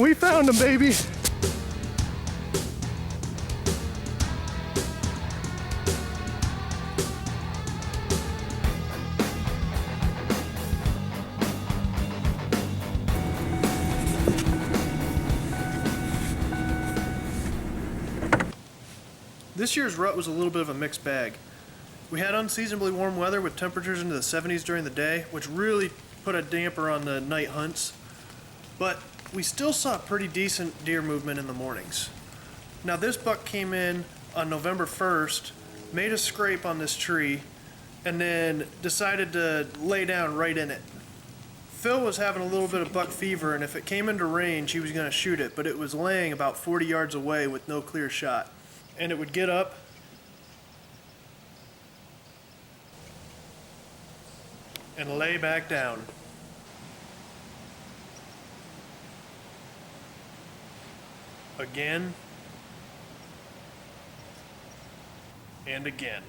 We found him, baby. This year's rut was a little bit of a mixed bag. We had unseasonably warm weather with temperatures into the 70s during the day, which really put a damper on the night hunts. But we still saw pretty decent deer movement in the mornings. Now this buck came in on November 1st, made a scrape on this tree, and then decided to lay down right in it. Phil was having a little bit of buck fever, and if it came into range, he was going to shoot it, but it was laying about 40 yards away with no clear shot. And it would get up and lay back down. Again and again.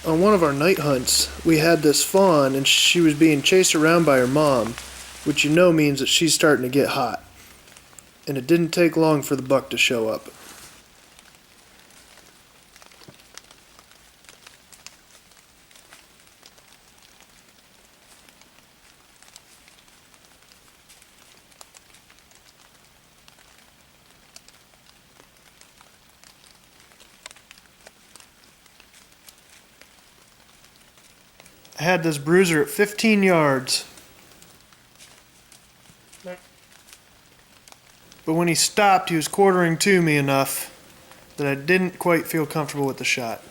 On one of our night hunts, we had this fawn and she was being chased around by her mom, which you know means that she's starting to get hot. And it didn't take long for the buck to show up. I had this bruiser at 15 yards. But when he stopped, he was quartering to me enough that I didn't quite feel comfortable with the shot.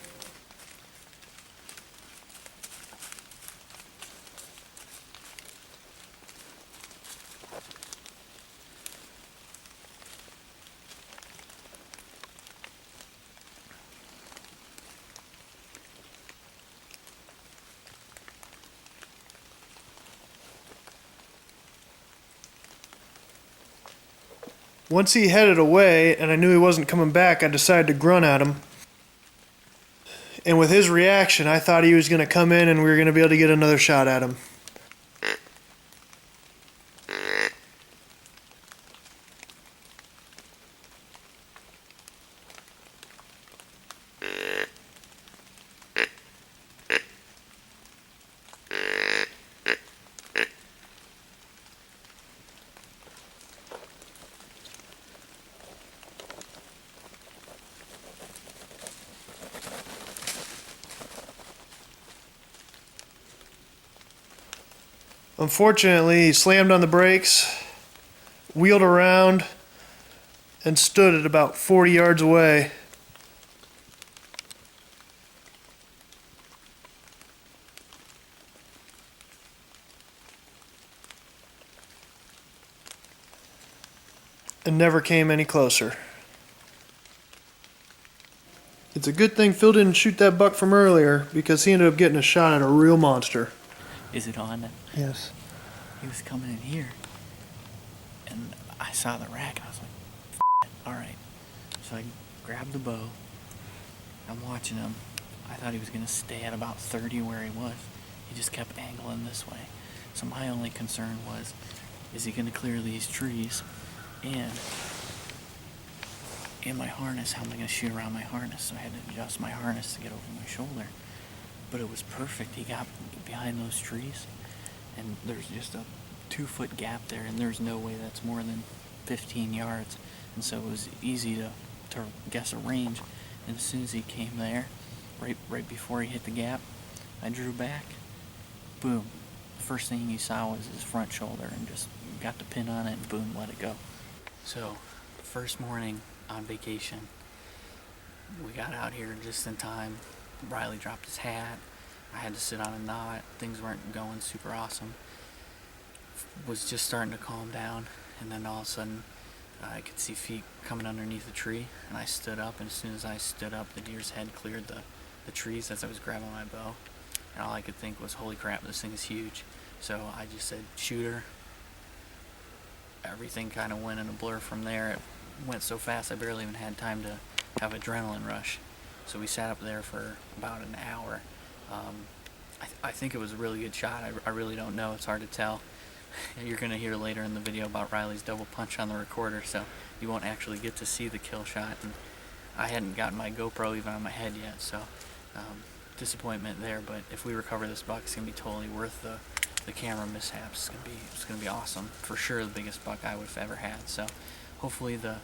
Once he headed away and I knew he wasn't coming back, I decided to grunt at him. And with his reaction, I thought he was going to come in and we were going to be able to get another shot at him. Unfortunately, he slammed on the brakes, wheeled around, and stood at about 40 yards away. And never came any closer. It's a good thing Phil didn't shoot that buck from earlier, because he ended up getting a shot at a real monster. Is it on? Yes. He was coming in here, and I saw the rack, and I was like, F it. All right. So I grabbed the bow. I'm watching him. I thought he was going to stay at about 30 where he was. He just kept angling this way. So my only concern was, is he going to clear these trees? And in my harness, how am I going to shoot around my harness? So I had to adjust my harness to get over my shoulder. But it was perfect. He got behind those trees, and there's just a 2-foot gap there, and there's no way that's more than 15 yards. And so it was easy to guess a range. And as soon as he came there, right before he hit the gap, I drew back. Boom. The first thing you saw was his front shoulder, and just got the pin on it, and boom, let it go. So, first morning on vacation, we got out here just in time. Riley dropped his hat. I had to sit on a knot. Things weren't going super awesome. Was just starting to calm down, and then all of a sudden I could see feet coming underneath the tree, and I stood up, and as soon as I stood up, the deer's head cleared the trees as I was grabbing my bow, and all I could think was, holy crap, this thing is huge. So I just said, shoot her. Everything kind of went in a blur from there. It went so fast I barely even had time to have adrenaline rush. So we sat up there for about an hour. I think it was a really good shot. I really don't know. It's hard to tell. You're going to hear later in the video about Riley's double punch on the recorder, so you won't actually get to see the kill shot. And I hadn't gotten my GoPro even on my head yet, so disappointment there. But if we recover this buck, it's going to be totally worth the camera mishaps. It's going to be awesome. For sure the biggest buck I would have ever had. So hopefully the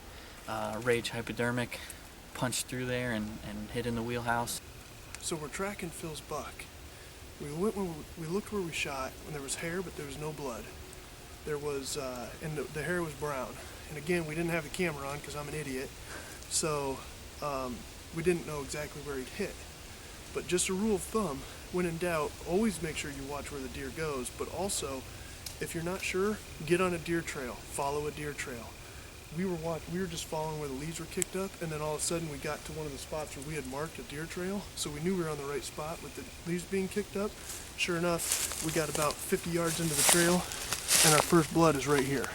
Rage Hypodermic punched through there and hit in the wheelhouse. So we're tracking Phil's buck. We looked where we shot, and there was hair, but there was no blood. There was, and the hair was brown. And again, we didn't have the camera on because I'm an idiot. So we didn't know exactly where he'd hit. But just a rule of thumb, when in doubt, always make sure you watch where the deer goes. But also, if you're not sure, get on a deer trail. Follow a deer trail. We were just following where the leaves were kicked up, and then all of a sudden we got to one of the spots where we had marked a deer trail, so we knew we were on the right spot with the leaves being kicked up. Sure enough, we got about 50 yards into the trail, and our first blood is right here.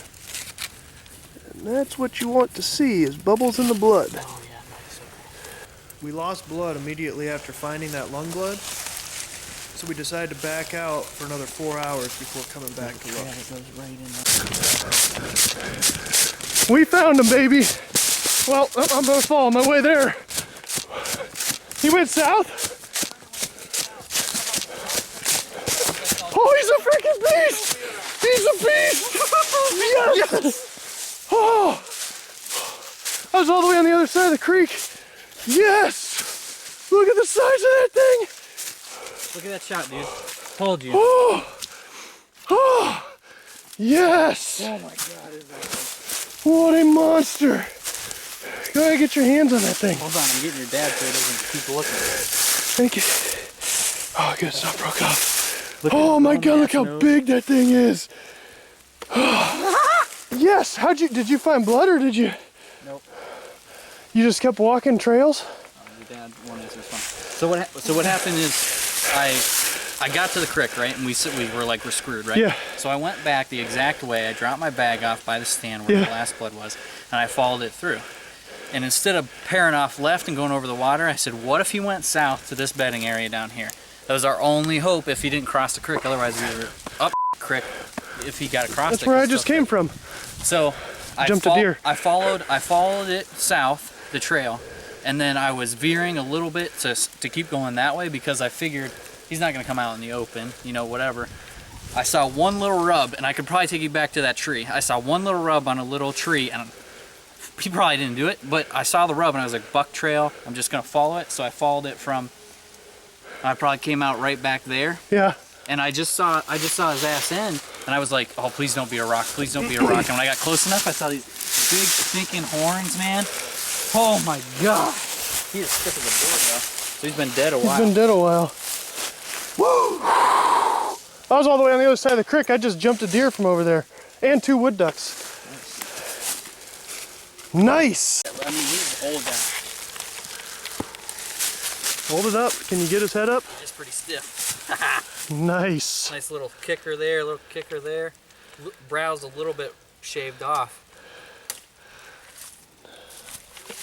And that's what you want to see, is bubbles in the blood. Oh yeah, nice. Okay. We lost blood immediately after finding that lung blood, so we decided to back out for another 4 hours before coming back to look. Yeah, it goes right in there. We found him, baby. Well, I'm gonna follow my way there. He went south. Oh, he's a freaking beast! He's a beast! Yes! Oh! I was all the way on the other side of the creek. Yes! Look at the size of that thing! Look at that shot, dude. Told you. Oh! Oh! Yes! Oh my God, is that? What a monster! Go ahead and get your hands on that thing. Hold on, I'm getting your dad so he doesn't keep looking. Thank you. Oh, good, it's not broke off. Oh my God, look how big that thing is. Yes, did you find blood or did you? Nope. You just kept walking trails? Your dad wanted this one. So what happened is I got to the creek, right, and we were screwed, right? Yeah. So I went back the exact way. I dropped my bag off by the stand where the last blood was, and I followed it through. And instead of pairing off left and going over the water, I said, what if he went south to this bedding area down here? That was our only hope if he didn't cross the creek. Otherwise, we were up the creek if he got across. That's where I just came from. So Jumped a deer. I followed it south, the trail, and then I was veering a little bit to keep going that way because I figured he's not going to come out in the open, you know, whatever. I saw one little rub, and I could probably take you back to that tree. I saw one little rub on a little tree, and he probably didn't do it, but I saw the rub, and I was like, buck trail, I'm just going to follow it. So I followed it I probably came out right back there. Yeah. And I just saw his ass end, and I was like, oh, please don't be a rock, please don't be a rock. And when I got close enough, I saw these big stinking horns, man. Oh my God. He is stiff as a board, though. So he's been dead a while. He's been dead a while. Woo! I was all the way on the other side of the creek. I just jumped a deer from over there. And 2 wood ducks. Nice! I mean, he's an old guy. Hold it up. Can you get his head up? He's pretty stiff. Nice. Nice little kicker there, little kicker there. Brow's a little bit shaved off.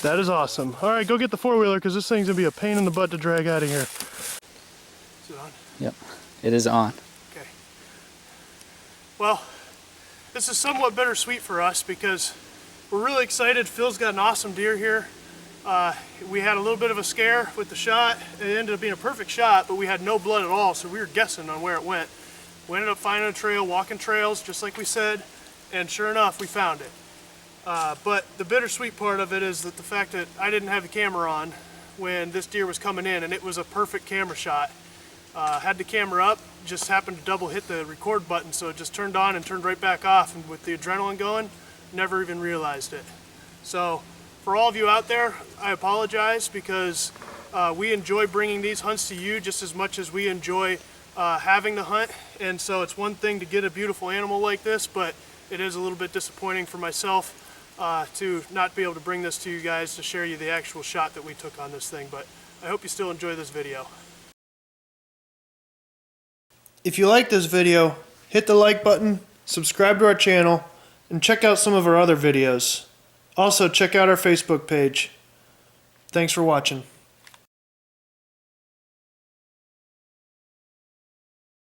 That is awesome. All right, go get the 4-wheeler because this thing's going to be a pain in the butt to drag out of here. Is it on? Yep, it is on. Okay. Well, this is somewhat bittersweet for us because we're really excited. Phil's got an awesome deer here. We had a little bit of a scare with the shot. It ended up being a perfect shot, but we had no blood at all, so we were guessing on where it went. We ended up finding a trail, walking trails, just like we said, and sure enough, we found it. But the bittersweet part of it is that the fact that I didn't have the camera on when this deer was coming in, and it was a perfect camera shot. Had the camera up, just happened to double hit the record button, so it just turned on and turned right back off, and with the adrenaline going, never even realized it. So for all of you out there, I apologize because we enjoy bringing these hunts to you just as much as we enjoy having the hunt, and so it's one thing to get a beautiful animal like this, but it is a little bit disappointing for myself to not be able to bring this to you guys to share you the actual shot that we took on this thing, but I hope you still enjoy this video. If you like this video, hit the like button, subscribe to our channel, and check out some of our other videos. Also, check out our Facebook page. Thanks for watching.